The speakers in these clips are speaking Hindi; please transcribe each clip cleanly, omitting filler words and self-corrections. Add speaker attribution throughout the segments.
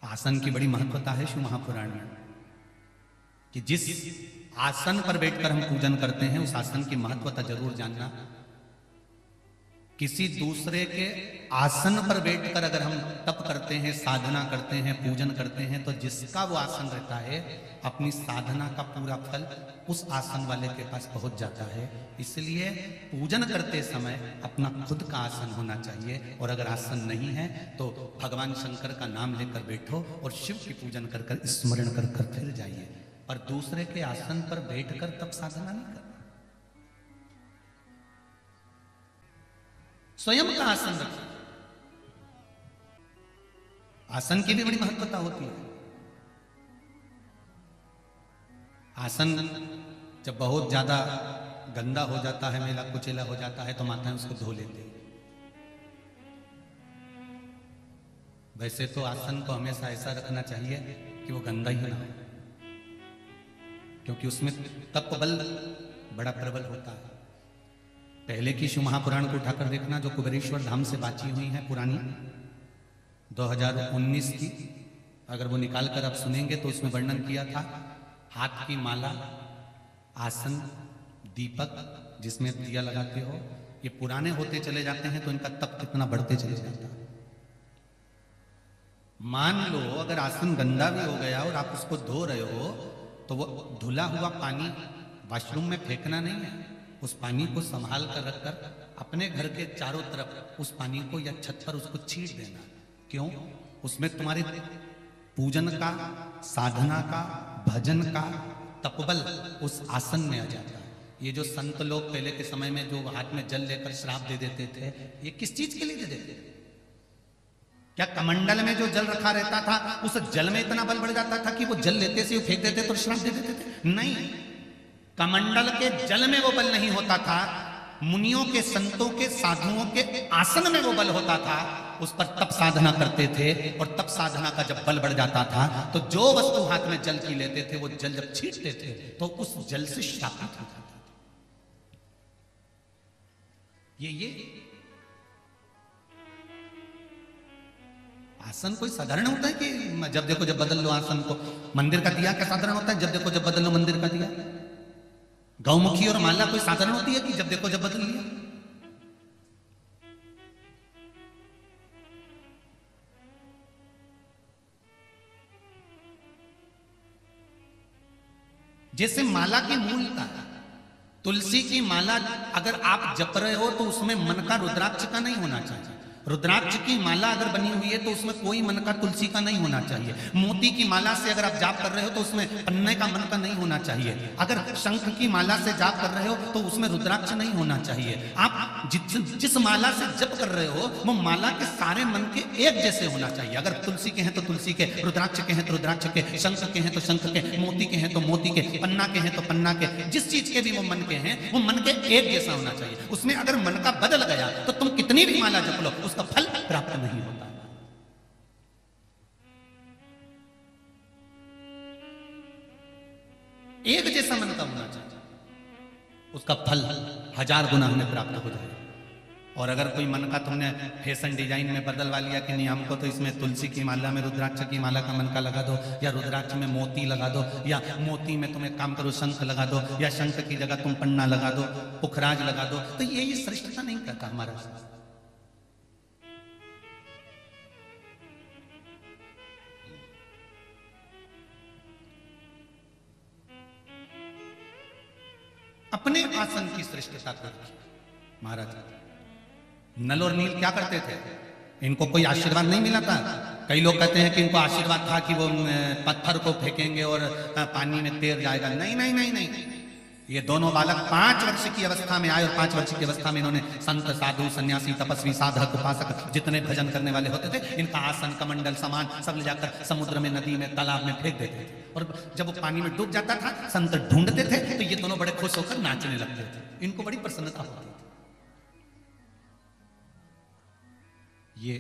Speaker 1: आसन की बड़ी महत्वता है शिव महापुराण में कि जिस आसन पर बैठकर हम पूजन करते हैं उस आसन की महत्वता जरूर जानना। किसी दूसरे के आसन पर बैठकर अगर हम तप करते हैं, साधना करते हैं, पूजन करते हैं, तो जिसका वो आसन रहता है अपनी साधना का पूरा फल उस आसन वाले के पास पहुंच जाता है। इसलिए पूजन करते समय अपना खुद का आसन होना चाहिए, और अगर आसन नहीं है तो भगवान शंकर का नाम लेकर बैठो और शिव की पूजन कर कर स्मरण कर कर फिर जाइए। पर दूसरे के आसन पर बैठकर तप साधना नहीं करना। स्वयं का आसन रखिए। आसन की भी बड़ी महत्वता होती है। आसन जब बहुत ज्यादा गंदा हो जाता है, मेला कुचेला हो जाता है, तो माताएं उसको धो लेती है। वैसे तो आसन को हमेशा ऐसा रखना चाहिए कि वो गंदा ही ना हो, क्योंकि उसमें तप बल बड़ा प्रबल होता है। पहले की शिव महापुराण को उठाकर देखना, जो कुबेरेश्वर धाम से बाची हुई है पुरानी 2019 की, अगर वो निकाल कर आप सुनेंगे तो उसमें वर्णन किया था हाथ की माला, आसन, दीपक जिसमें दिया लगाते हो, ये पुराने होते चले जाते हैं तो इनका तप कितना बढ़ते चले जाता है। मान लो अगर आसन गंदा भी हो गया और आप उसको धो रहे हो तो वो धुला हुआ पानी वॉशरूम में फेंकना नहीं है, उस पानी को संभाल कर रखकर अपने घर के चारों तरफ उस पानी को या छत पर उसको छींट देना। क्यों? उसमें तुम्हारे पूजन का, साधना का, भजन का तपबल उस आसन में आ जाता है। ये जो संत लोग पहले के समय में जो हाथ में जल लेकर श्राप दे देते थे, ये किस चीज के लिए दे देते थे? क्या कमंडल में जो जल रखा रहता था उस जल में इतना बल बढ़ जाता था कि वो जल लेते से फेंक देते तो श्राप दे देते थे? नहीं, कमंडल के जल में वो बल नहीं होता था, मुनियों के, संतों के, साधुओं के आसन में वो बल होता था। उस पर तप साधना करते थे, और तप साधना का जब बल बढ़ जाता था तो जो वस्तु हाथ में जल की लेते थे वो जल जब छींटते थे तो उस जल से श्रापित हो जाता था। ये आसन कोई साधारण होता है कि जब देखो जब बदल लो आसन को? मंदिर का दिया क्या साधारण होता है? जब देखो जब बदल लो मंदिर का दिया। गौमुखी और माला कोई साधारण होती है कि जब देखो जब बदल लिया? जैसे माला की मूलता, तुलसी की माला अगर आप जप रहे हो तो उसमें मन का रुद्राक्ष का नहीं होना चाहिए। रुद्राक्ष की माला अगर बनी हुई है तो उसमें कोई मन का तुलसी का नहीं होना चाहिए। मोती की माला से अगर आप जाप कर रहे हो तो उसमें पन्ने का मन का नहीं होना चाहिए। अगर शंख की माला से जाप कर रहे हो तो उसमें रुद्राक्ष नहीं होना चाहिए। आप जिस माला से जप कर रहे हो वो माला के सारे मन के एक जैसे होना चाहिए। अगर तुलसी के हैं तो तुलसी के, रुद्राक्ष के हैं तो रुद्राक्ष के, शंख के हैं तो शंख के, मोती के हैं तो मोती के, पन्ना के हैं तो पन्ना के, जिस चीज के भी वो मन के हैं वो मन के एक जैसा होना चाहिए। उसमें अगर मन का बदल गया तो तुम कितनी भी माला जप लो उसका फल प्राप्त नहीं होता। एक जैसा मन का होना चाहिए, उसका फल 1000 गुना हमें प्राप्त हो जाए। और अगर कोई मन का तुमने फैशन डिजाइन में बदलवा लिया कि नहीं हमको तो इसमें तुलसी की माला में रुद्राक्ष की माला का मन का लगा दो, या रुद्राक्ष में मोती लगा दो, या मोती में तुम एक काम करो शंख लगा दो, या शंख की जगह तुम पन्ना लगा दो, पुखराज लगा दो, तो ये श्रेष्ठता नहीं करता हमारा। अपने आसन की श्रेष्ठता को महाराज नल और नील क्या करते थे? इनको कोई आशीर्वाद नहीं मिला था। कई लोग कहते हैं कि इनको आशीर्वाद था कि वो पत्थर को फेंकेंगे और पानी में तैर जाएगा। नहीं नहीं नहीं नहीं, ये दोनों बालक 5 वर्ष की अवस्था में आए और 5 वर्ष की अवस्था में इन्होंने संत, साधु, सन्यासी, तपस्वी, साधक, उपासक जितने भजन करने वाले होते थे इनका आसन, कमंडल, सामान सब ले जाकर समुद्र में, नदी में, तालाब में फेंक देते थे। और जब वो पानी में डूब जाता था संत ढूंढते थे तो ये दोनों बड़े खुश होकर नाचने लगते थे। इनको बड़ी प्रसन्नता होती थी। ये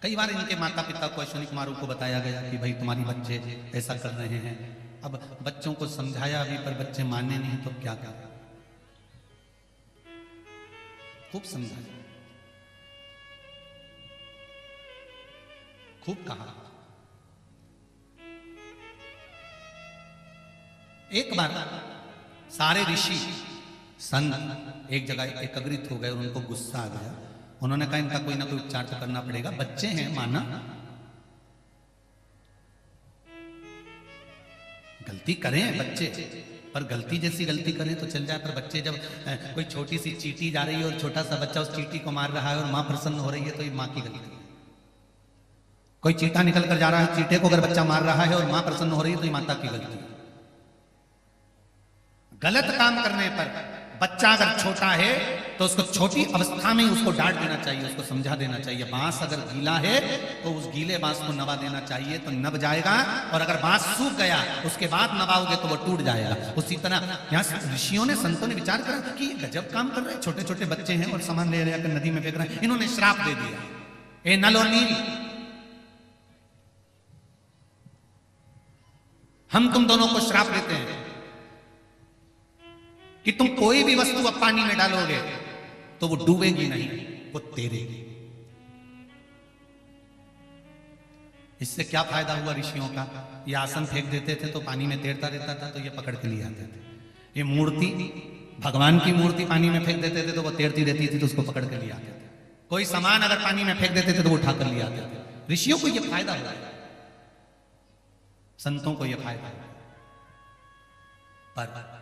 Speaker 1: कई बार इनके माता पिता को, अश्विनी कुमारों को बताया गया कि भाई तुम्हारी बच्चे ऐसा कर रहे हैं। अब बच्चों को समझाया अभी पर बच्चे माने नहीं तो क्या करें? खूब समझाया। खूब कहा। एक बार सारे ऋषि संत एक जगह एकत्रित हो गए और उनको गुस्सा आ गया। उन्होंने कहा इनका कोई ना कोई उपचार तो करना पड़ेगा, बच्चे हैं माना, गलती करें बच्चे, पर गलती जैसी गलती करें तो चल जाए, पर बच्चे जब कोई छोटी सी चींटी जा रही है और छोटा सा बच्चा उस चींटी को मार रहा है और मां प्रसन्न हो रही है तो ये मां की गलती है। कोई चींटा निकल कर जा रहा है, चींटे को अगर बच्चा मार रहा है और मां प्रसन्न हो रही है तो ये माता की गलती है। गलत काम करने पर बच्चा अगर छोटा है तो उसको छोटी अवस्था में उसको डांट देना चाहिए, उसको समझा देना चाहिए। बांस अगर गीला है तो उस गीले बांस को नवा देना चाहिए तो नब जाएगा, और अगर बांस सूख गया उसके बाद नवाओगे तो वो टूट जाएगा। उसी तरह यहाँ ऋषियों ने, संतों ने विचार करा कि गजब काम कर रहे हैं, छोटे छोटे बच्चे हैं और सामान ले जाकर नदी में फेंक रहे हैं। इन्होंने श्राप दे दिया, ए नल और नील, हम तुम दोनों को श्राप देते हैं कि तुम कोई भी वस्तु अब पानी में डालोगे तो वो डूबेगी नहीं, वो तैरेगी। इससे क्या फायदा हुआ ऋषियों का? ये आसन फेंक देते थे तो पानी में तैरता रहता था, तो ये पकड़ के लिए आते थे। ये मूर्ति, भगवान की मूर्ति पानी में फेंक देते थे तो वो तैरती रहती थी, तो उसको पकड़ के लिए आते थे। कोई सामान अगर पानी में फेंक देते थे तो वो उठा कर लिए आते थे। ऋषियों को यह फायदा हुआ, संतों को यह फायदा हुआ। पर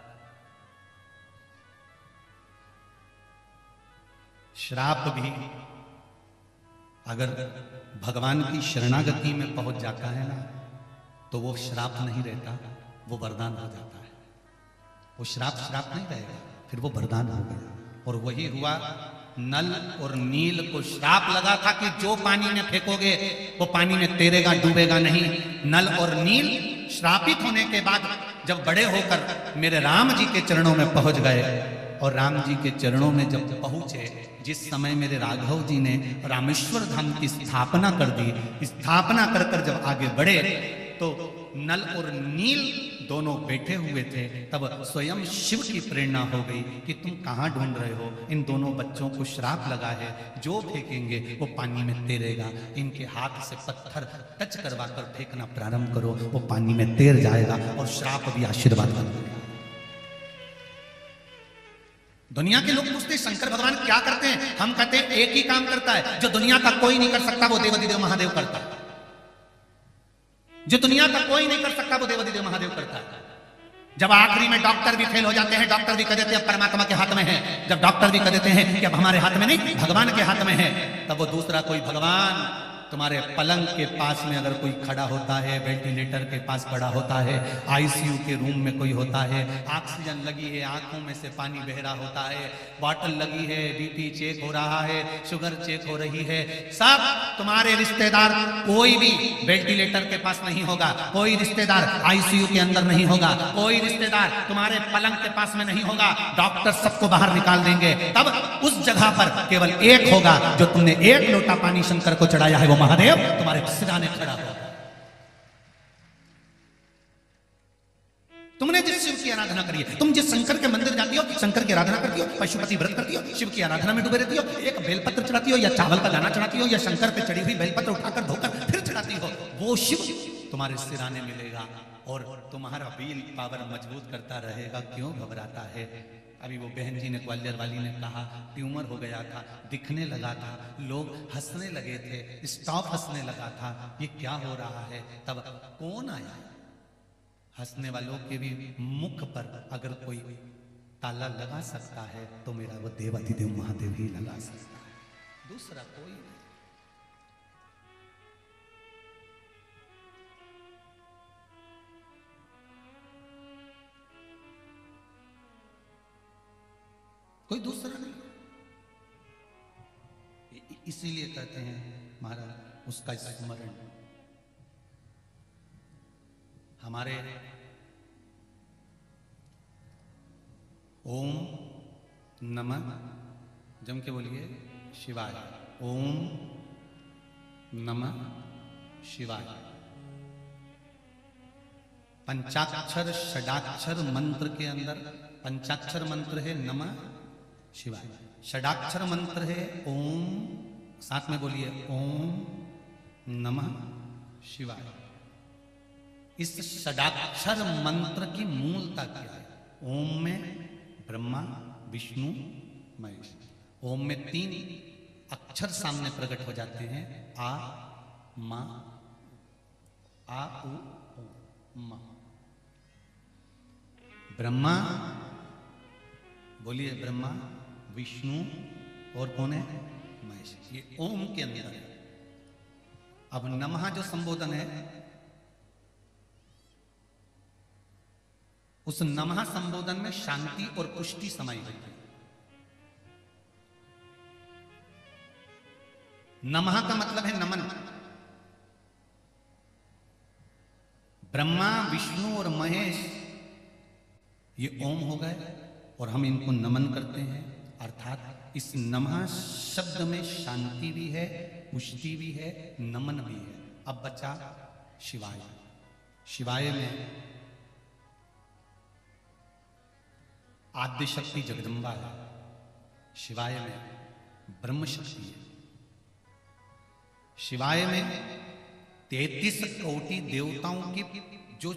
Speaker 1: श्राप भी अगर भगवान की शरणागति में पहुंच जाता है ना, तो वो श्राप नहीं रहता, वो वरदान हो जाता है। वो श्राप नहीं रहेगा, फिर वो वरदान हो गया। और वही हुआ, नल और नील को श्राप लगा था कि जो पानी में फेंकोगे वो पानी में तैरेगा, डूबेगा नहीं। नल और नील श्रापित होने के बाद जब बड़े होकर मेरे राम जी के चरणों में पहुंच गए, और राम जी के चरणों में जब पहुंचे, जिस समय मेरे राघव जी ने रामेश्वर धाम की स्थापना कर दी, स्थापना कर कर जब आगे बढ़े तो नल और नील दोनों बैठे हुए थे। तब स्वयं शिव की प्रेरणा हो गई कि तुम कहां ढूंढ रहे हो? इन दोनों बच्चों को श्राप लगा है, जो फेंकेंगे वो पानी में तैरेगा। इनके हाथ से पत्थर टच करवा कर फेंकना प्रारंभ करो, वो पानी में तैर जाएगा और श्राप भी आशीर्वाद बन जाएगा। दुनिया के लोग पूछते शंकर भगवान क्या करते हैं? हम कहते हैं एक ही काम करता है, जो दुनिया का कोई नहीं कर सकता वो देवाधिदेव महादेव करता है। जो दुनिया का कोई नहीं कर सकता वो देवाधिदेव महादेव करता है। जब आखिरी में डॉक्टर भी फेल हो जाते हैं, डॉक्टर भी कह देते हैं परमात्मा के हाथ में है, जब डॉक्टर भी कह देते हैं कि अब हमारे हाथ में नहीं, भगवान के हाथ में है, तब वो दूसरा कोई भगवान तुम्हारे पलंग के पास में अगर कोई खड़ा होता है, वेंटिलेटर के पास खड़ा होता है, आईसीयू के रूम में कोई होता है, ऑक्सीजन लगी है, आंखों में से पानी बह रहा होता है, बॉटल लगी है, बीपी चेक हो रहा है, शुगर चेक हो रही है, सब तुम्हारे रिश्तेदार कोई भी वेंटिलेटर के पास नहीं होगा, कोई रिश्तेदार आईसीयू के अंदर नहीं होगा, कोई रिश्तेदार तुम्हारे पलंग के पास में नहीं होगा, डॉक्टर सबको बाहर निकाल देंगे। तब उस जगह पर केवल एक होगा, जो तुमने एक लोटा पानी शंकर को चढ़ाया है, वो महादेव तुम्हारे सिराने खड़ा हो। तुमने जिस शिव की आराधना करी है, तुम जिस शंकर के मंदिर जाती हो, शंकर की आराधना करती हो, पशुपति व्रत करती हो, शिव की आराधना में डूबे रहती हो, एक बेलपत्र चढ़ाती हो या चावल का दाना चढ़ाती हो या शंकर पे चढ़ी हुई बेलपत्र उठाकर धोकर फिर चढ़ाती हो, वो शिव तुम्हारे सिराने मिलेगा और तुम्हारा व्हील पावर मजबूत करता रहेगा। क्यों घबराता है? अभी वो बहन जी ने, ग्वालियर वाली ने कहा ट्यूमर हो गया था, दिखने लगा था, लोग हंसने लगे थे, स्टॉप हंसने लगा था, ये क्या हो रहा है? तब कौन आया? हंसने वालों के भी मुख पर अगर कोई ताला लगा सकता है तो मेरा वो देवाधिदेव महादेव ही लगा सकता है, दूसरा कोई नहीं। कोई दूसरा नहीं। इसीलिए कहते हैं महाराज उसका स्मरण। हमारे ओम नमः, जम के बोलिए, शिवाय। ओम नमः शिवाय। पंचाक्षर षडाक्षर मंत्र के अंदर पंचाक्षर मंत्र है नमः शिवाय, षडाक्षर मंत्र है ओम, साथ में बोलिए ओम नमः शिवाय। इस षडाक्षर मंत्र की मूलता क्या है? ओम में ब्रह्मा विष्णु महेश। ओम में 3 अक्षर सामने प्रकट हो जाते हैं, आ मा, आ उ मा। ब्रह्मा, बोलिए ब्रह्मा, विष्णु और कौन है? महेश। ये ओम के अंदर है। अब नमः जो संबोधन है, उस नमः संबोधन में शांति और पुष्टि समाई हुई है। नमः का मतलब है नमन। ब्रह्मा विष्णु और महेश ये ओम हो गए और हम इनको नमन करते हैं। अर्थात इस नमः शब्द में शांति भी है, पुष्टि भी है, नमन भी है। अब बचा शिवाय। शिवाय में आद्य शक्ति जगदम्बा है, शिवाय में ब्रह्म शक्ति है, शिवाय में 33 कोटि देवताओं की जो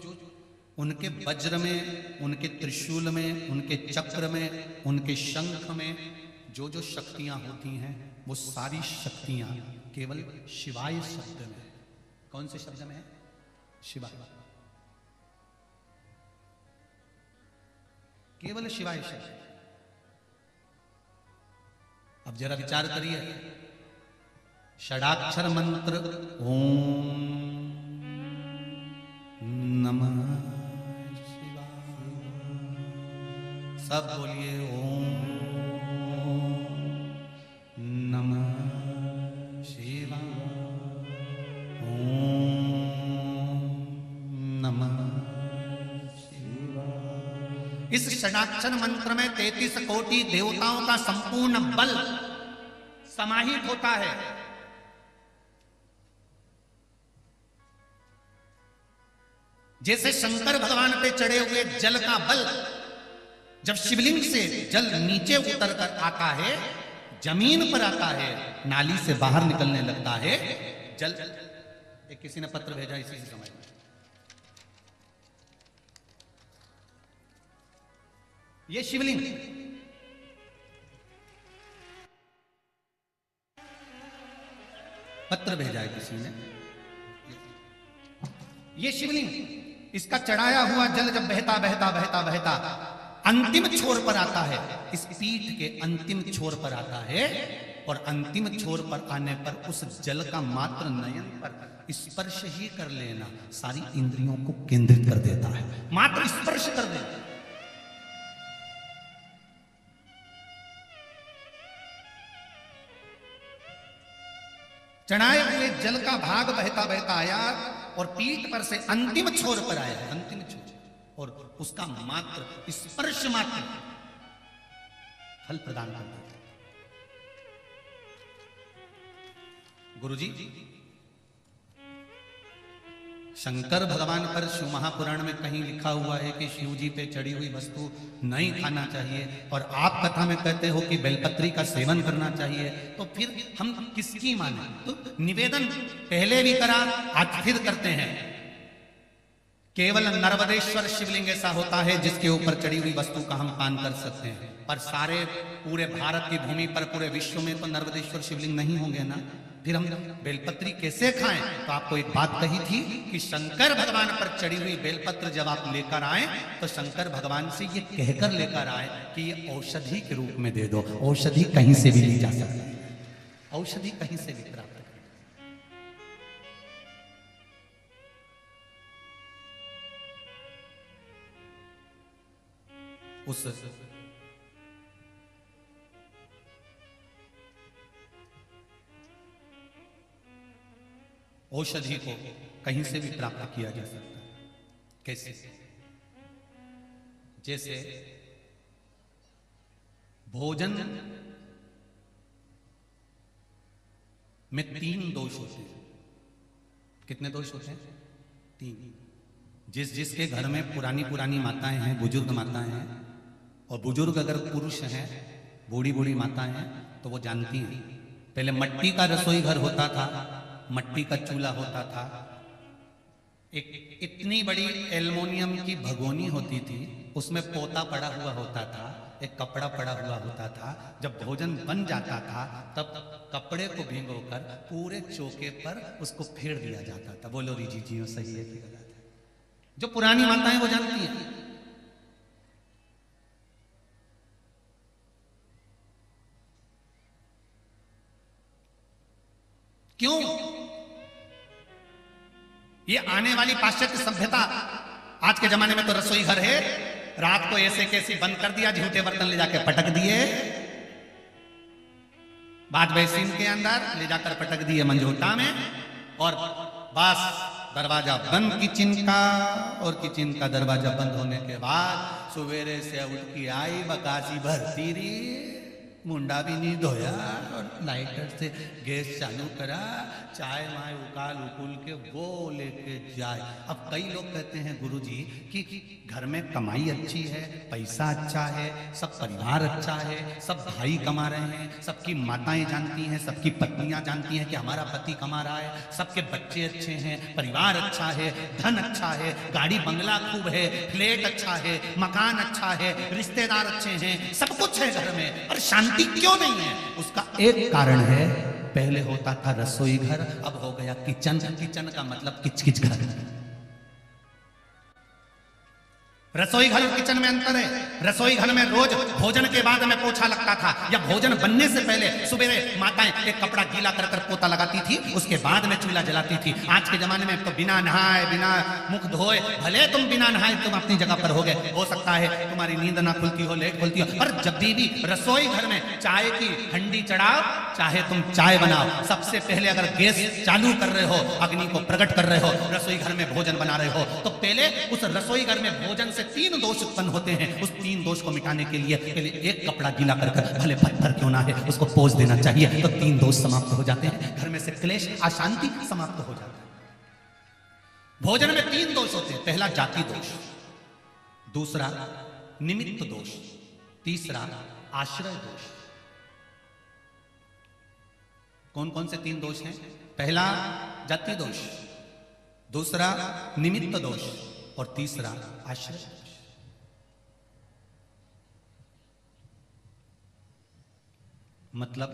Speaker 1: उनके वज्र में, उनके त्रिशूल में, उनके चक्र में, उनके शंख में जो जो शक्तियां होती हैं, वो सारी शक्तियां केवल शिवाय शब्द में। कौन से शब्द में है? शिवाय। केवल शिवाय शब्द। अब जरा विचार करिए, षडाक्षर मंत्र ओम नमः शिवाय। सब बोलिए ओम नमः शिवाय, ओम नमः शिवाय। इस षडाक्षर मंत्र में 33 कोटि देवताओं का संपूर्ण बल समाहित होता है। जैसे शंकर भगवान पे चढ़े हुए जल का बल, जब शिवलिंग से जल नीचे उतर कर आता है, जमीन पर आता है, नाली से बाहर निकलने लगता है जल। एक किसी ने पत्र भेजा इसी से समझ। ये शिवलिंग, पत्र भेजा है किसी ने। ये शिवलिंग, इसका चढ़ाया हुआ जल जब बहता बहता बहता बहता अंतिम छोर पर आता है, इस पीठ के अंतिम छोर पर आता है, और अंतिम छोर पर आने पर उस जल का मात्र नयन पर स्पर्श ही कर लेना सारी इंद्रियों को केंद्रित कर देता है। मात्र स्पर्श कर देना। चढ़ाए हुए जल का भाग बहता बहता आया और पीठ पर से अंतिम छोर पर आया, अंतिम छोर, और उसका मात्र स्पर्श मात्र फल प्रदान करता है। गुरुजी, शंकर भगवान पर शिव महापुराण में कहीं लिखा हुआ है कि शिव जी पे चढ़ी हुई वस्तु नहीं खाना चाहिए, और आप कथा में कहते हो कि बेलपत्री का सेवन करना चाहिए, तो फिर हम किसकी माने? तो निवेदन पहले भी करा, आज फिर करते हैं। केवल नर्मदेश्वर शिवलिंग ऐसा होता है जिसके ऊपर चढ़ी हुई वस्तु का हम पान कर सकते हैं, पर सारे पूरे भारत की भूमि पर, पूरे विश्व में तो नर्मदेश्वर शिवलिंग नहीं होंगे ना, फिर हम बेलपत्री कैसे खाएं? तो आपको एक बात कही थी कि शंकर भगवान पर चढ़ी हुई बेलपत्र जब आप लेकर आए तो शंकर भगवान से ये कहकर लेकर आए कि ये औषधि के रूप में दे दो। औषधि कहीं से भी ली जा सकती है, औषधि कहीं से भी प्राप्त कर। उस औषधि को कहीं से भी प्राप्त किया जा सकता है। कैसे? जैसे भोजन में 3 दोष होते हैं। कितने दोष होते हैं? 3। जिसके घर में पुरानी माताएं हैं, बुजुर्ग माताएं हैं, और बुजुर्ग अगर पुरुष हैं, बूढ़ी माताएं हैं, तो वो जानती हैं। पहले मट्टी का रसोई घर होता था, मट्टी का चूल्हा होता था, एक इतनी बड़ी एल्युमिनियम की भगोनी होती थी, उसमें पोता पड़ा हुआ होता था, एक कपड़ा पड़ा हुआ होता था। जब भोजन बन जाता था तब कपड़े को भिगोकर पूरे चौके पर उसको फेर दिया जाता था। बोलो रीजी जी सही है कि गलत है? जो पुरानी माताएं वो जानती हैं। क्यों? ये आने वाली पाश्चात्य सभ्यता, आज के जमाने में तो रसोई घर है, रात को ऐसे कैसे बंद कर दिया, झूठे बर्तन ले जाकर पटक दिए, बाद बेसिन के अंदर ले जाकर पटक दिए मंजोटा में, और बस दरवाजा बंद किचन का, और किचन का दरवाजा बंद होने के बाद सवेरे से उठ के आई बकासी भरती रही, मुंडा भी नहीं धोया और लाइटर से गैस चालू करा, चाय माय उकाल उकुल के वो लेके जाए। अब कई लोग कहते हैं गुरुजी कि घर में कमाई अच्छी है, पैसा अच्छा है, सब परिवार अच्छा है, सब भाई कमा रहे हैं, सबकी माताएं जानती हैं, सबकी पत्नियां जानती हैं कि हमारा पति कमा रहा है, सबके बच्चे अच्छे हैं, परिवार अच्छा है, धन अच्छा है, गाड़ी बंगला खूब है, फ्लैट अच्छा है, मकान अच्छा है, रिश्तेदार अच्छे हैं, सब कुछ है घर में, और शांति क्यों नहीं है? उसका एक कारण है, पहले होता था रसोई घर, अब हो गया किचन। किचन का मतलब किचकिच घर। रसोई घर और किचन में अंतर है। रसोई घर में रोज भोजन के बाद में पोछा लगता था, या भोजन बनने से पहले सुबह माताएं एक कपड़ा गीला कर कर पोता लगाती थी, उसके बाद में चूल्हा जलाती थी। आज के जमाने में तो बिना नहाए बिना मुख धोए, भले तुम बिना नहाए तुम अपनी जगह पर हो गए, हो सकता है तुम्हारी नींद ना खुलती हो, लेट खुलती हो, पर जब भी रसोई घर में चाय की हंडी चढ़ाओ, चाहे तुम चाय बनाओ, सबसे पहले अगर गैस चालू कर रहे हो, अग्नि को प्रकट कर रहे हो, रसोई घर में भोजन बना रहे हो, तो पहले उस रसोई घर में भोजन 3 दोष उत्पन्न होते हैं। उस 3 दोष को मिटाने के लिए पहले एक कपड़ा गीला कर भले पत्थर क्यों ना है उसको पोंछ देना चाहिए, तो 3 दोष समाप्त हो जाते हैं, घर में से क्लेश अशांति समाप्त हो जाता है। भोजन में 3 दोष होते हैं, पहला जाति दोष, दूसरा निमित्त दोष, तीसरा आश्रय दोष। कौन कौन से 3 दोष हैं? पहला जाति दोष, दूसरा निमित्त दोष, और तीसरा आश्रय दोष। मतलब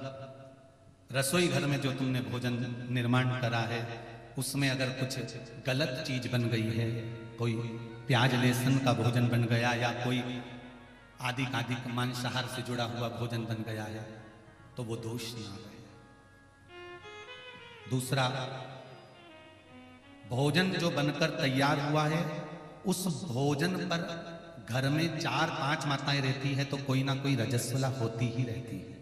Speaker 1: रसोई घर में जो तुमने भोजन निर्माण करा है, उसमें अगर कुछ गलत चीज बन गई है, कोई प्याज लहसुन का भोजन बन गया, या कोई आदि मांसाहार से जुड़ा हुआ भोजन बन गया है, तो वो दोष ना रहे। दूसरा, भोजन जो बनकर तैयार हुआ है, उस भोजन पर घर में 4-5 माताएं रहती है, तो कोई ना कोई रजस्वला होती ही रहती है।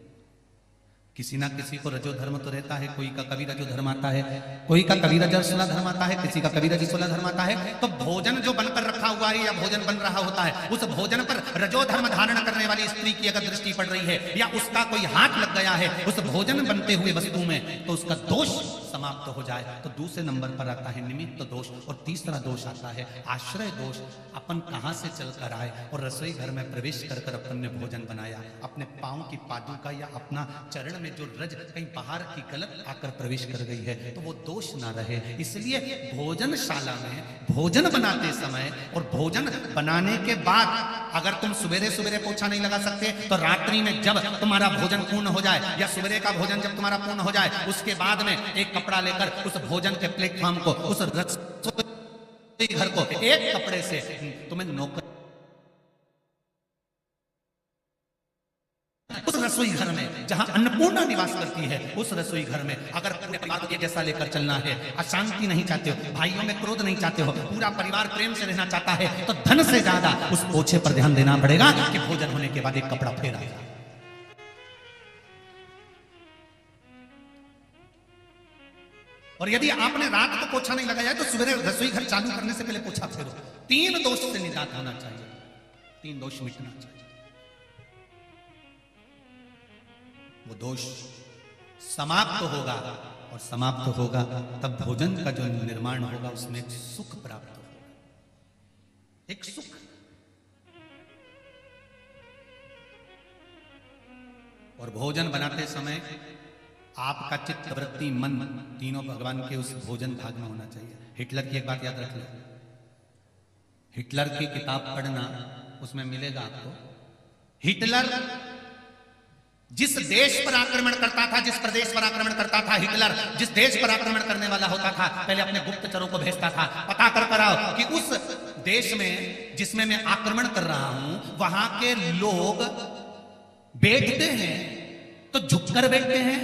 Speaker 1: किसी ना किसी को रजो धर्म तो रहता है, कोई का कभी रजो धर्म आता है, कोई का कभी रजस्वला धर्म आता है, किसी का कभी रजस्वला धर्म आता है। तो भोजन जो बनकर रखा हुआ है या भोजन बन रहा होता है, उस भोजन पर रजो धर्म धारण करने वाली स्त्री की अगर दृष्टि पड़ रही है, या उसका कोई हाथ लग गया है उस भोजन बनते हुए वस्तु में, तो उसका दोष समाप्त हो जाए। तो दूसरे नंबर पर आता है निमित्त दोष, और तीसरा दोष आता है आश्रय दोष। अपन कहां से चल कर आए और रसोई घर में प्रवेश कर कर अपन ने भोजन बनाया, अपने पांव की पादुका या अपना चरण में जो रज कहीं बाहर की गलत आकर प्रवेश कर गई है, तो वो दोष ना रहे। इसलिए भोजनशाला में भोजन बनाते समय और भोजन बनाने के बाद अगर तुम सवेरे सवेरे पोछा नहीं लगा सकते, तो रात्रि में जब तुम्हारा भोजन पूर्ण हो जाए, या सवेरे का भोजन जब तुम्हारा पूर्ण हो जाए, उसके बाद में एक कपड़ा लेकर उस भोजन के प्लेटफॉर्म को, उस रसोई घर को एक कपड़े से तुम्हें नौकर, उस रसोई घर में जहां अन्नपूर्णा निवास करती है, उस रसोई घर में अगर पूरे परिवार को जैसा लेकर चलना है, अशांति नहीं चाहते हो, भाइयों में क्रोध नहीं चाहते हो, पूरा परिवार प्रेम से रहना चाहता है, तो धन से ज्यादा उस पोछे पर ध्यान देना पड़ेगा कि भोजन होने के बाद एक कपड़ा फेरा जाए। और यदि आपने रात को पोछा नहीं लगाया है, तो सुबह रसोई घर चालू करने से पहले पोछा फेरो। 3 दोष से निजात होना चाहिए, 3 दोष मिटना चाहिए। वो दोष समाप्त होगा, और समाप्त होगा तब भोजन का जो निर्माण होगा उसमें एक सुख प्राप्त होगा, एक सुख। और भोजन बनाते समय आपका चित्त, वृत्ति, मन तीनों भगवान के उस भोजन भाग में होना चाहिए। हिटलर की एक बात याद रख लो, हिटलर की किताब पढ़ना, उसमें मिलेगा आपको। हिटलर जिस देश पर आक्रमण करता था, जिस प्रदेश पर आक्रमण करता था, हिटलर जिस देश पर आक्रमण करने वाला होता था, पहले अपने गुप्तचरों को भेजता था, पता कर आओ कि उस देश में जिसमें मैं आक्रमण कर रहा हूं, वहां के लोग बैठते हैं तो झुककर बैठते हैं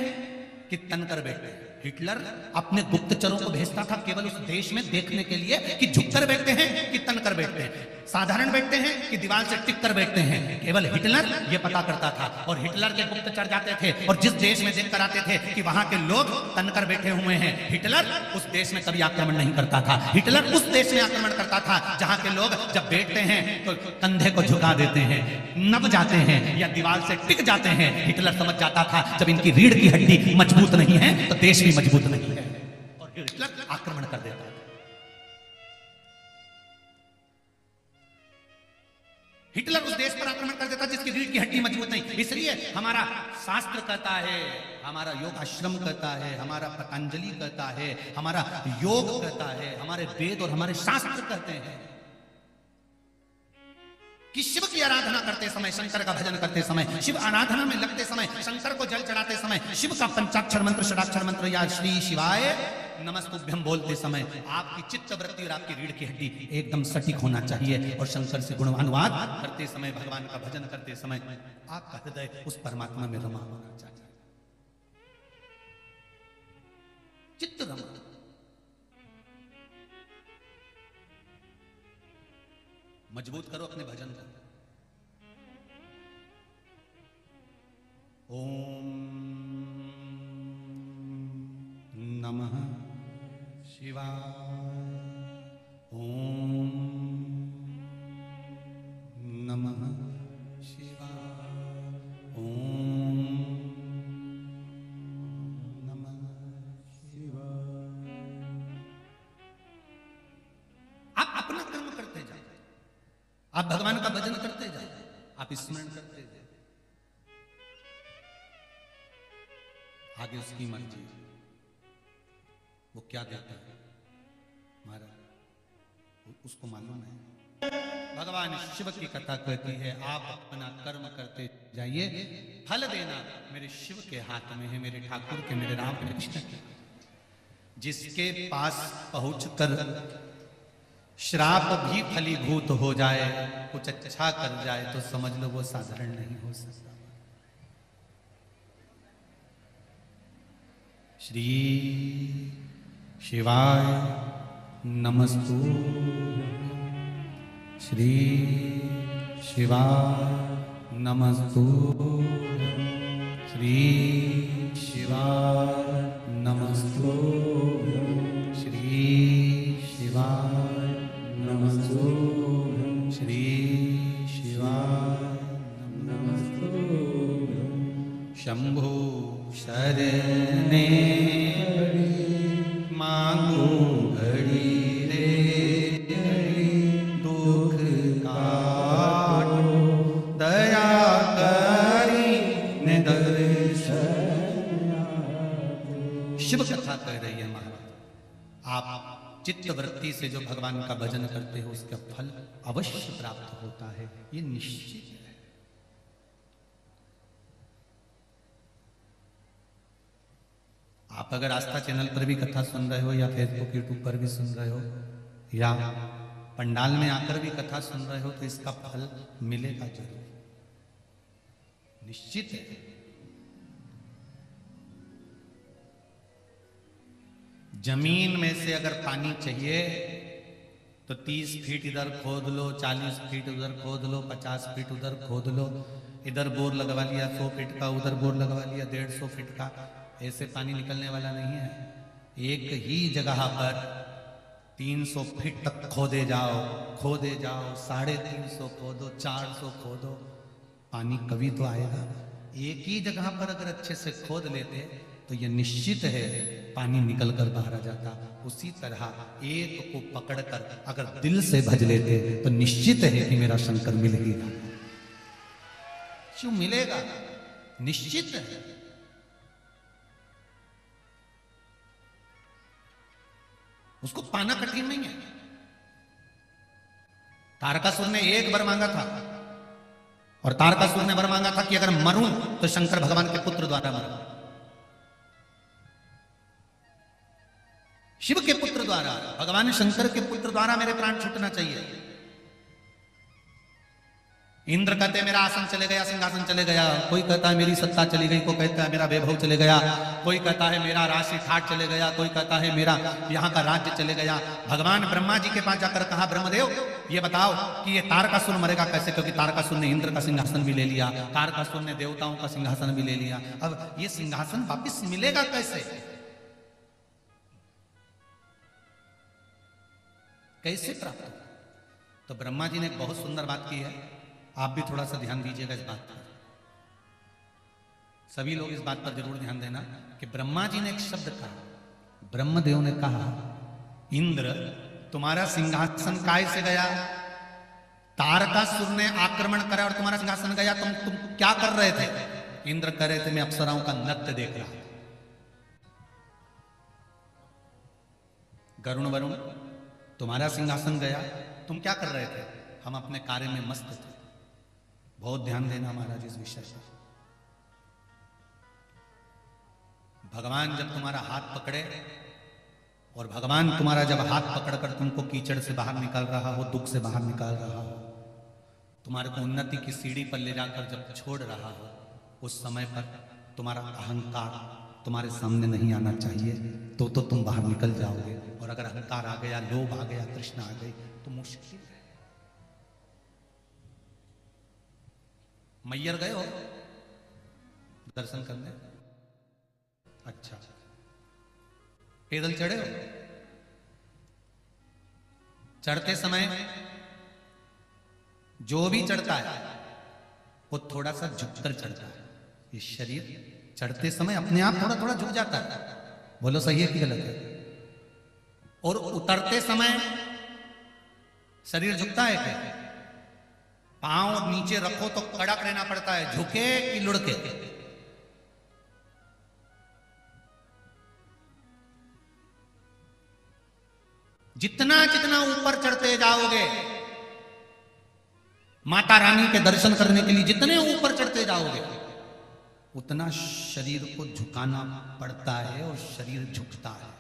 Speaker 1: कि तनकर बैठते हैं। हिटलर अपने गुप्तचरों को भेजता था केवल उस देश में देखने के लिए कि झुककर बैठते हैं कि तनकर बैठते हैं, साधारण बैठते हैं कि दीवार से टिक कर बैठते हैं। केवल हिटलर ये पता करता था। और हिटलर के गुप्तचर जाते थे और जिस देश में देखकर आते थे कि वहां के लोग तनकर बैठे हुए हैं, हिटलर उस देश में कभी आक्रमण नहीं करता था। हिटलर उस देश में आक्रमण करता था जहां के लोग जब बैठते हैं तो कंधे को झुका देते हैं, नब जाते हैं या दीवार से टिक जाते हैं। हिटलर समझ जाता था जब इनकी रीढ़ की हड्डी मजबूत नहीं है तो देश भी मजबूत नहीं है, और हिटलर आक्रमण कर देता है। हिटलर उस देश पर आक्रमण कर देता जिसकी रीढ़ की हड्डी मजबूत नहीं। इसलिए हमारा शास्त्र कहता है, हमारा योग आश्रम कहता है, हमारा पतंजलि कहता है, हमारा योग कहता है, हमारे वेद और हमारे शास्त्र कहते हैं कि शिव की आराधना करते समय, शंकर का भजन करते समय, शिव आराधना में लगते समय, शंकर को जल चढ़ाते समय, शिव का पंचाक्षर मंत्र, षडाक्षर मंत्र या श्री शिवाय नमस्तुभ्यम बोलते समय आपकी चित्त वृत्ति और आपकी रीढ़ की हड्डी एकदम सटीक होना चाहिए। और शंकर से गुणानुवाद करते समय, भगवान का भजन करते समय आपका हृदय उस परमात्मा में रमा होना चाहिए। चित्त रमा। मजबूत करो अपने भजन को। ओम नमः शिवाय। ओम नमः शिवाय। ओम नमः शिवाय। आप अपना कर्म करते जाए, आप भगवान का भजन करते जाए, आप स्मरण करते जाए, आगे उसकी मर्जी, वो क्या देता है महाराज उसको मालूम है। भगवान शिव की कथा कहती है आप अपना कर्म करते जाइए, फल देना मेरे शिव के हाथ में है, मेरे ठाकुर के, मेरे राम कृष्ण के। जिसके पास पहुंचकर श्राप भी फलीभूत हो जाए, कुछ अच्छा कर जाए, तो समझ लो वो साधारण नहीं हो सकता। श्री शिवाय नमस्तु। श्री शिवाय नमस्तु। श्री शिवाय नमस्तु। श्री शिवाय नमस्तु। श्री शिवाय नमस्तु। शंभो शरणे मांगू घड़ी रे, दुख काटो दया करी ने दर्शन। शिव कथा कह रही है महाराज। आप चित्त वृत्ति से जो भगवान का भजन करते हो उसका फल अवश्य प्राप्त होता है, ये निश्चित है। आप अगर आस्था चैनल पर भी कथा सुन रहे हो या फेसबुक यूट्यूब पर भी सुन रहे हो या पंडाल में आकर भी कथा सुन रहे हो तो इसका फल मिलेगा जरूर, निश्चित है। जमीन में से अगर पानी चाहिए तो 30 फीट इधर खोद लो, 40 फीट उधर खोद लो, 50 फीट उधर खोद लो, इधर बोर लगवा लिया 100 फीट का, उधर बोर लगवा लिया 150 फीट का, ऐसे पानी निकलने वाला नहीं है। एक ही जगह पर 300 फीट तक खोदे जाओ, खोदे जाओ, 350 खोदो, 400 खोदो, पानी कभी तो आएगा। एक ही जगह पर अगर अच्छे से खोद लेते तो यह निश्चित है पानी निकल कर बाहर आ जाता। उसी तरह एक को पकड़कर अगर दिल से भज लेते तो निश्चित है कि मेरा शंकर मिलेगा। क्यों मिलेगा? निश्चित है। उसको पाना कठिन नहीं है। तारकासुर ने एक वर मांगा था, और तारकासुर ने वर मांगा था कि अगर मरूं तो शंकर भगवान के पुत्र द्वारा मरूं, शिव के पुत्र द्वारा, भगवान शंकर के पुत्र द्वारा मेरे प्राण छूटना चाहिए। इंद्र कहते मेरा आसन चले गया, सिंहासन चले गया, कोई कहता है मेरी सत्ता चली गई, कोई कहता है मेरा वैभव चले गया, कोई कहता है मेरा राशि ठाट चले गया, कोई कहता है मेरा यहाँ का राज्य चले गया। भगवान ब्रह्मा जी के पास जाकर कहा, ब्रह्मदेव ये बताओ कि ये तारकासुर मरेगा कैसे, क्योंकि तारकासुर ने इंद्र का सिंहासन भी ले लिया, तारकासुर ने देवताओं का सिंहासन भी ले लिया, अब ये सिंहासन वापिस मिलेगा कैसे, कैसे प्राप्त हो? तो ब्रह्मा जी ने एक बहुत सुंदर बात की है, आप भी थोड़ा सा ध्यान दीजिएगा इस बात पर। सभी लोग इस बात पर जरूर ध्यान देना कि ब्रह्मा जी ने एक शब्द कहा, ब्रह्मदेव ने कहा, इंद्र तुम्हारा सिंहासन काय से गया, तारकासुर ने आक्रमण करा और तुम्हारा सिंहासन गया, तुम क्या कर रहे थे? इंद्र कह रहे थे मैं अप्सराओं का नृत्य देख रहा था। गरुण वरुण तुम्हारा सिंहासन गया, तुम क्या कर रहे थे? हम अपने कार्य में मस्त थे। बहुत ध्यान देना महाराज इस विषय पर। भगवान जब तुम्हारा हाथ पकड़े, और भगवान तुम्हारा जब हाथ पकड़कर तुमको कीचड़ से बाहर निकाल रहा हो, दुख से बाहर निकाल रहा हो, तुम्हारे को उन्नति की सीढ़ी पर ले जाकर जब छोड़ रहा हो, उस समय पर तुम्हारा अहंकार तुम्हारे सामने नहीं आना चाहिए, तो तुम बाहर निकल जाओगे। और अगर अहंकार आ गया, लोभ आ गया, तृष्णा आ गई, तो मुश्किल है। मैयर गए हो दर्शन करने? अच्छा, पैदल चढ़े हो? चढ़ते समय जो भी चढ़ता है वो थोड़ा सा झुककर चढ़ता है। ये शरीर चढ़ते समय अपने आप थोड़ा थोड़ा झुक जाता है, बोलो सही है कि गलत है? और उतरते समय शरीर झुकता है क्या? पांव नीचे रखो तो कड़क रहना पड़ता है, झुके कि लुढ़के? जितना जितना ऊपर चढ़ते जाओगे, माता रानी के दर्शन करने के लिए जितने ऊपर चढ़ते जाओगे, उतना शरीर को झुकाना पड़ता है, और शरीर झुकता है।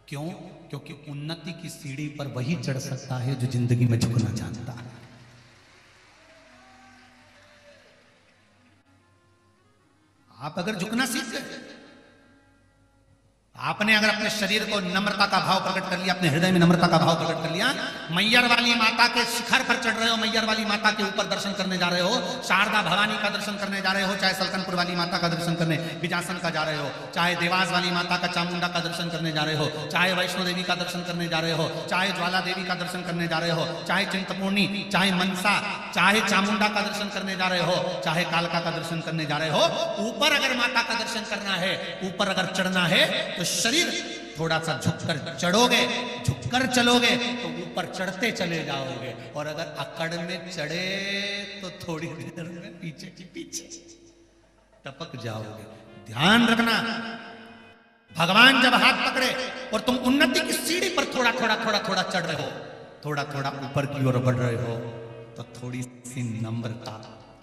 Speaker 1: क्यों? क्योंकि उन्नति की सीढ़ी पर वही चढ़ सकता है जो जिंदगी में झुकना चाहता है। आप अगर झुकना सीख गए, आपने अगर अपने शरीर को नम्रता का भाव प्रकट कर लिया, अपने हृदय में नम्रता का भाव प्रकट कर लिया, मैयर वाली माता के शिखर पर चढ़ रहे हो, मैयर वाली माता के ऊपर दर्शन करने जा रहे हो, शारदा भवानी का दर्शन करने जा रहे हो, चाहे सलकनपुर वाली माता का दर्शन करने बिजासन का जा रहे हो, चाहे देवास वाली माता का चामुंडा का दर्शन करने जा रहे हो, चाहे वैष्णो देवी का दर्शन करने जा रहे हो, चाहे ज्वाला देवी का दर्शन करने जा रहे हो, चाहे चिंतपूर्णी, चाहे मनसा, चाहे चामुंडा का दर्शन करने जा रहे हो, चाहे कालका का दर्शन करने जा रहे हो, ऊपर अगर माता का दर्शन करना है, ऊपर अगर चढ़ना है, तो शरीर थोड़ा सा झुककर चढ़ोगे, झुककर चलोगे तो ऊपर चढ़ते चले जाओगे। और अगर अकड़ में चढ़े तो थोड़ी देर में पीछे की पीछे टपक जाओगे। ध्यान रखना, भगवान जब हाथ पकड़े और तुम उन्नति की सीढ़ी पर थोड़ा थोड़ा थोड़ा थोड़ा चढ़ रहे हो, थोड़ा थोड़ा ऊपर की ओर बढ़ रहे हो, तो थोड़ी सी नम्रता,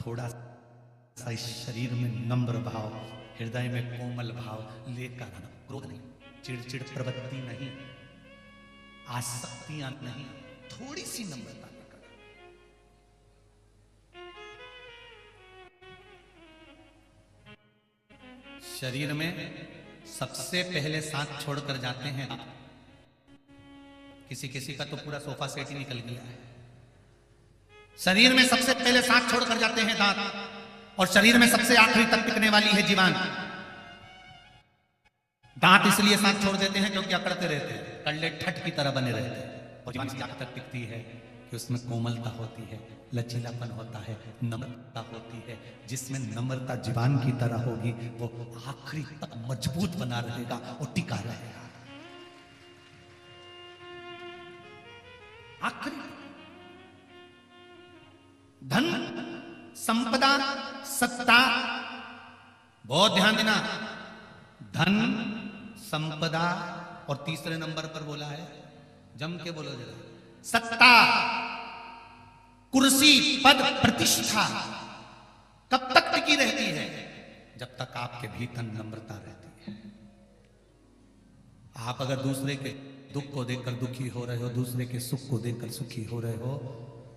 Speaker 1: थोड़ा सा इस शरीर में नम्र भाव, हृदय में कोमल भाव लेकर आना। क्रोध नहीं, चिड़चिड़ प्रवृत्ति नहीं, आसक्तियां नहीं, थोड़ी सी नम्रता लेकर। शरीर में सबसे पहले साथ छोड़कर जाते हैं। किसी किसी का तो पूरा सोफा सेट ही निकल गया है। शरीर में सबसे पहले साथ छोड़कर जाते हैं दांत, और शरीर में सबसे आखिरी तक टिकने वाली है जीवान। दांत इसलिए साथ छोड़ देते हैं क्योंकि अकड़ते रहते हैं, कल्ले ठट की तरह बने रहते हैं। और जीवान जहां तक टिकती है कि उसमें कोमलता होती है, लचीलापन होता है, नम्रता होती है। जिसमें नम्रता जीवान की तरह होगी वो आखिरी तक मजबूत बना रहेगा और टिका रहेगा। आखिरी धन, संपदा, सत्ता, बहुत ध्यान देना, धन, संपदा, और तीसरे नंबर पर बोला है जम के बोलो जरा। सत्ता, कुर्सी, पद, प्रतिष्ठा कब तक टिकी रहती है? जब तक आपके भीतर नम्रता रहती है। आप अगर दूसरे के दुख को देखकर दुखी हो रहे हो, दूसरे के सुख को देखकर सुखी हो रहे हो,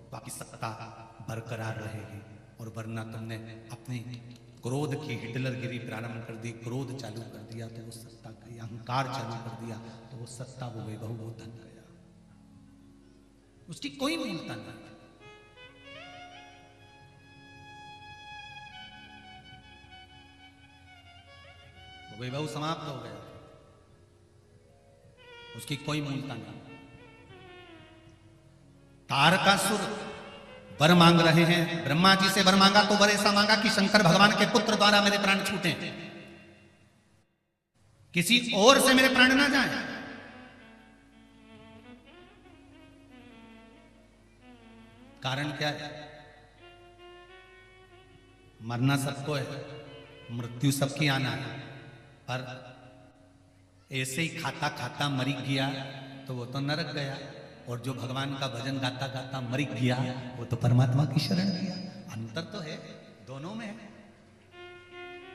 Speaker 1: तो आपकी सत्ता बरकरार रहेगी। और वरना तुमने अपनी क्रोध की हिटलरगिरी प्रारंभ कर दी, क्रोध चालू कर दिया तो वो सत्ता गई, अहंकार चालू कर दिया तो वो सत्ता, वो वैभव, वो धन गया, उसकी कोई मूलता नहीं। वैभव समाप्त हो गया, उसकी कोई मूलता नहीं। तारकासुर वर मांग रहे हैं, ब्रह्मा जी से वर मांगा तो वर ऐसा मांगा कि शंकर भगवान के पुत्र द्वारा मेरे प्राण छूटे, किसी और से मेरे प्राण ना जाए। कारण क्या है? मरना सबको है, मृत्यु सबकी आना है, पर ऐसे ही खाता खाता मरी गया तो वो तो नरक गया, और जो भगवान का भजन गाता गाता मरी गया वो तो परमात्मा की शरण गया। अंतर तो है, दोनों में है।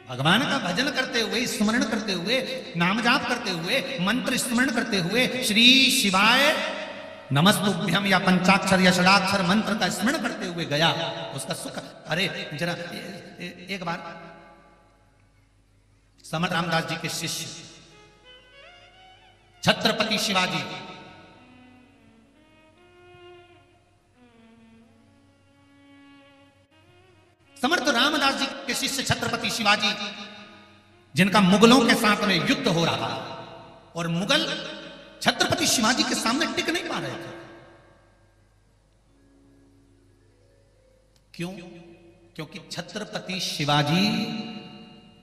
Speaker 1: भगवान का भजन करते हुए, स्मरण करते हुए, नाम जाप करते हुए, मंत्र स्मरण करते हुए, श्री शिवाय नमस्तुभ्यम या पंचाक्षर या षडाक्षर मंत्र का स्मरण करते हुए गया, उसका सुख। अरे जरा एक बार समर्थ रामदास जी के शिष्य छत्रपति शिवाजी, समर्थ रामदास जी के शिष्य छत्रपति शिवाजी, जिनका मुगलों के साथ में युद्ध हो रहा था और मुगल छत्रपति शिवाजी के सामने टिक नहीं पा रहे थे। क्यों? क्योंकि छत्रपति शिवाजी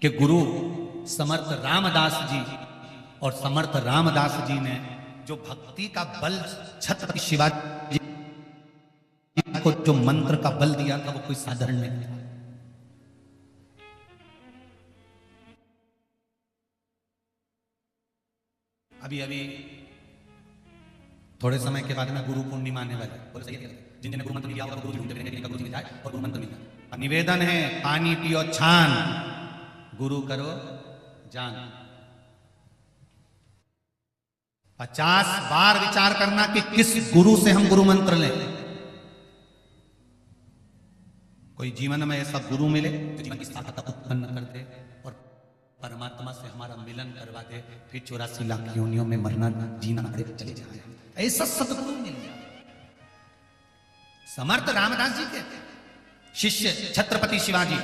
Speaker 1: के गुरु समर्थ रामदास जी, और समर्थ रामदास जी ने जो भक्ति का बल छत्रपति शिवाजी को, जो मंत्र का बल दिया था, वो कोई साधारण नहीं था। अभी थोड़े समय के बाद में गुरु पूर्णिमा आने वाली है। बोले सही है, जिन जिन्हें गुरु मंत्र लिया होगा गुरु जी गुरु जी जाए और गुरु मंत्र मिला। निवेदन है, पानी पियो छान, गुरु करो जान। 50 बार विचार करना कि किस गुरु से हम गुरु मंत्र लें। कोई जीवन में ऐसा गुरु मिले जो जीवन की सार्थकता उत्पन्न कर दे और परमात्मा से हमारा मिलन करवा दे, फिर 84 लाख योनियों में मरना जीना पड़े, चले जाए। ऐसा सदगुरु मिल गया। समर्थ रामदास जी के शिष्य छत्रपति शिवाजी,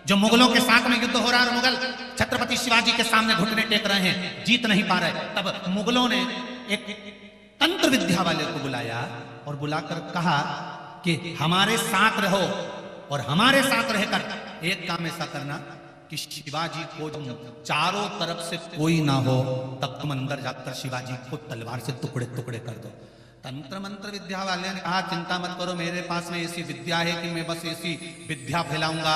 Speaker 1: जो मुगलों के साथ में युद्ध हो रहा है और मुगल छत्रपति शिवाजी के सामने घुटने टेक रहे हैं, जीत नहीं पा रहे, तब मुगलों ने एक तंत्र विद्या वाले को बुलाया और बुलाकर कहा कि हमारे साथ रहो, और हमारे साथ रहकर एक काम ऐसा करना कि शिवाजी को चारों तरफ से कोई ना हो, तब तुम अंदर जाकर शिवाजी को तलवार से टुकड़े टुकड़े कर दो। तंत्र मंत्र विद्या वाले ने कहा चिंता मत करो, मेरे पास में ऐसी विद्या है कि मैं बस ऐसी विद्या फैलाऊंगा,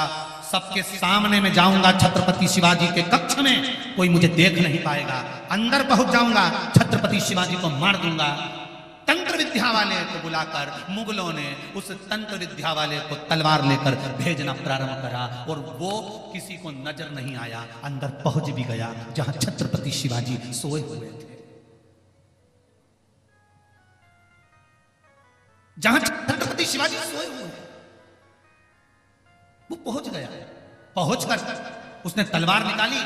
Speaker 1: सबके सामने में जाऊंगा छत्रपति शिवाजी के कक्ष में, कोई मुझे देख नहीं पाएगा, अंदर पहुंच जाऊंगा, छत्रपति शिवाजी को मार दूंगा। तंत्र विद्या वाले को बुलाकर मुगलों ने उस तंत्र विद्या वाले को तलवार लेकर भेजना प्रारंभ करा, और वो किसी को नजर नहीं आया, अंदर पहुंच भी गया जहां छत्रपति शिवाजी सोए हुए थे। जहां छत्रपति शिवाजी सोए हुए हैं वो पहुंच गया। पहुंचकर उसने तलवार निकाली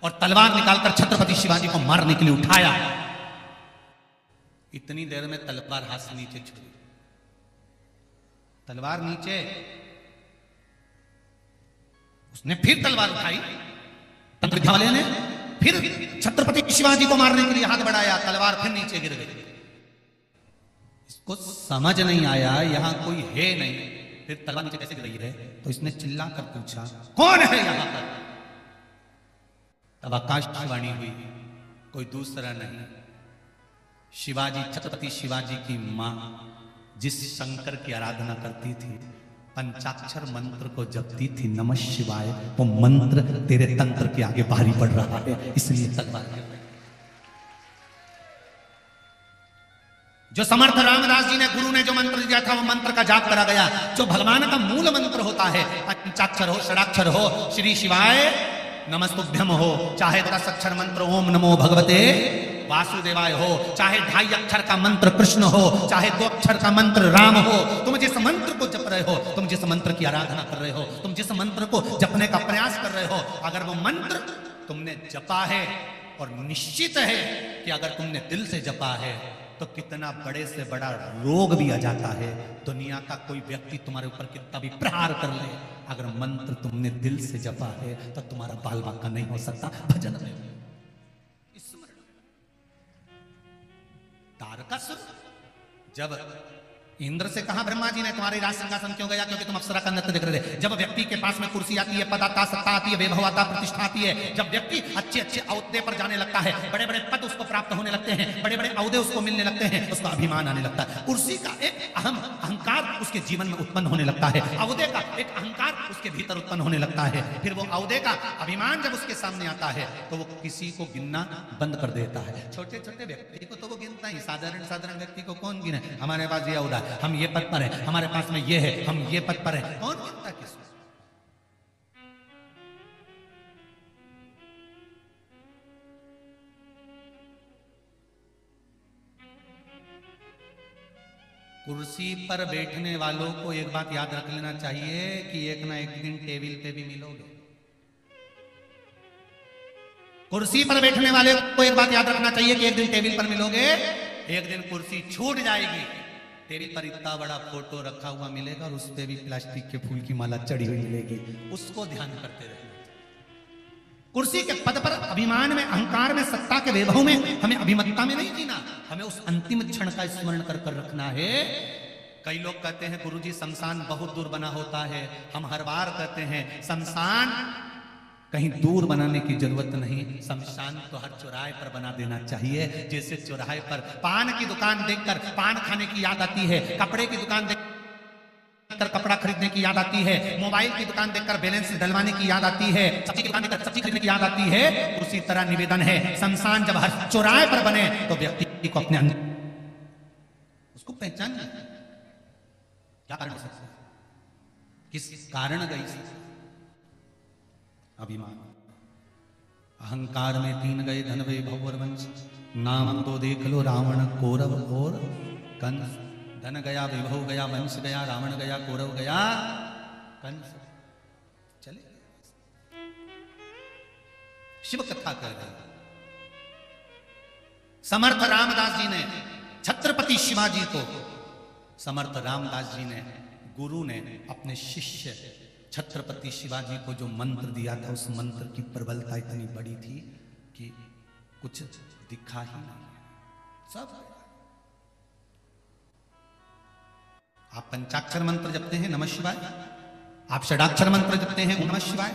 Speaker 1: और तलवार निकालकर छत्रपति शिवाजी को मारने के लिए उठाया। इतनी देर में तलवार हाथ से नीचे छुड़ी, तलवार नीचे, उसने फिर तलवार उठाई, तंत्र विद्या वाले ने फिर छत्रपति शिवाजी को मारने के लिए हाथ बढ़ाया, तलवार फिर नीचे गिर गई। इसको समझ नहीं आया यहां कोई है नहीं, फिर तलवार नीचे कैसे गिर रही है, तो इसने चिल्लाकर पूछा कौन है यहां पर। तब आकाशवाणी हुई, कोई दूसरा नहीं, शिवाजी, छत्रपति शिवाजी की मां, जिस शंकर की आराधना करती थी, पंचाक्षर मंत्र को जपती थी, नमः शिवाय, वो मंत्र तेरे तंत्र के आगे भारी पड़ रहा है, इसलिए तलवार गिर रही। जो समर्थ रामदास जी ने, गुरु ने जो मंत्र दिया था, वो मंत्र का जाप करा गया। जो भगवान का मूल मंत्र होता है, पंचाक्षर हो, षडाक्षर हो, श्री शिवाय नमस्तुभ्यम हो, चाहे 10 अक्षर मंत्र ओम नमो भगवते वासुदेवाय हो, चाहे 2.5 अक्षर का मंत्र कृष्ण हो, चाहे 2 अक्षर का मंत्र राम हो, तुम जिस मंत्र को जप रहे हो, तुम जिस मंत्र की आराधना कर रहे हो, तुम जिस मंत्र को जपने का प्रयास कर रहे हो, अगर वो मंत्र तुमने जपा है, और निश्चित है कि अगर तुमने दिल से जपा है, तो कितना बड़े से बड़ा रोग भी आ जाता है। दुनिया का कोई व्यक्ति तुम्हारे ऊपर कितना भी प्रहार कर ले, अगर मंत्र तुमने दिल से जपा है, तो तुम्हारा बाल बांका नहीं हो सकता। भजन में तारकासुर जब इंद्र से कहा ब्रह्मा जी ने तुम्हारी राज सिंहासन क्यों गया, क्योंकि तुम अप्सरा का नृत्य देख रहे थे। जब व्यक्ति के पास में कुर्सी आती है, पद आता, सत्ता आती है, वैभव आता, प्रतिष्ठा आती है, जब व्यक्ति अच्छे अच्छे औहदे पर जाने लगता है, बड़े बड़े पद उसको प्राप्त होने लगते हैं, बड़े बड़े औहदे उसको मिलने लगते हैं, उसका अभिमान आने लगता है, कुर्सी का एक अहंकार उसके जीवन में उत्पन्न होने लगता है, औहदे का एक अहंकार उसके भीतर उत्पन्न होने लगता है। फिर वो औहदे का अभिमान जब उसके सामने आता है, तो वो किसी को गिनना बंद कर देता है। छोटे छोटे व्यक्ति को तो वो गिनता ही, साधारण साधारण व्यक्ति को कौन गिने? हमारे पास ये औहदा, हम ये पद पर है, हमारे पास में ये है, हम ये पद पर है, कौन गिनता किसको? कुर्सी पर बैठने वालों को एक बात याद रख लेना चाहिए कि एक ना एक दिन टेबल पे भी मिलोगे। कुर्सी पर बैठने वाले को एक बात याद रखना चाहिए कि एक दिन टेबल पर मिलोगे, एक दिन कुर्सी छूट जाएगी, टेबल पर इतना बड़ा फोटो रखा हुआ मिलेगा और उस पे भी प्लास्टिक के फूल की माला चढ़ी हुई मिलेगी। उसको ध्यान करते रहना। कुर्सी के पद पर अभिमान में, अहंकार में, सत्ता के वैभव में, हमें अभिमतता में नहीं जीना, हमें उस अंतिम क्षण का स्मरण कर कर रखना है। कई लोग कहते हैं गुरुजी शमशान बहुत दूर बना होता है। हम हर बार कहते हैं शमशान कहीं दूर बनाने की जरूरत नहीं, शमशान तो हर चौराहे पर बना देना चाहिए। जैसे चौराहे पर पान की दुकान देखकर पान खाने की याद आती है, कपड़े की दुकान देखकर कपड़ा खरीदने की याद आती है, मोबाइल की दुकान देखकर बैलेंस डलवाने की याद आती है, सब्जी की दुकान देखकर सब्जी खरीदने की याद आती है, उसी तरह निवेदन है, शमशान जब हर चौराहे पर बने तो व्यक्ति को अपने उसको पहचान क्या कारण हो सकता है, किस कारण गई? अभिमान, अहंकार में 3 गए धन वैभव और वंश, नाम तो देख लो रावण कौरव और कंस। धन गया, वैभव गया, वंश गया, रावण गया, कौरव गया, कंस चले। शिव कथा कर रहे समर्थ रामदास जी ने छत्रपति शिवाजी को, समर्थ रामदास जी ने, गुरु ने अपने शिष्य छत्रपति शिवाजी को जो मंत्र दिया था, उस मंत्र की प्रबलता इतनी बड़ी थी कि कुछ दिखा ही नहीं। सब आप पंचाक्षर मंत्र जपते हैं नमः शिवाय, आप षडाक्षर मंत्र जपते हैं ओम नमः शिवाय,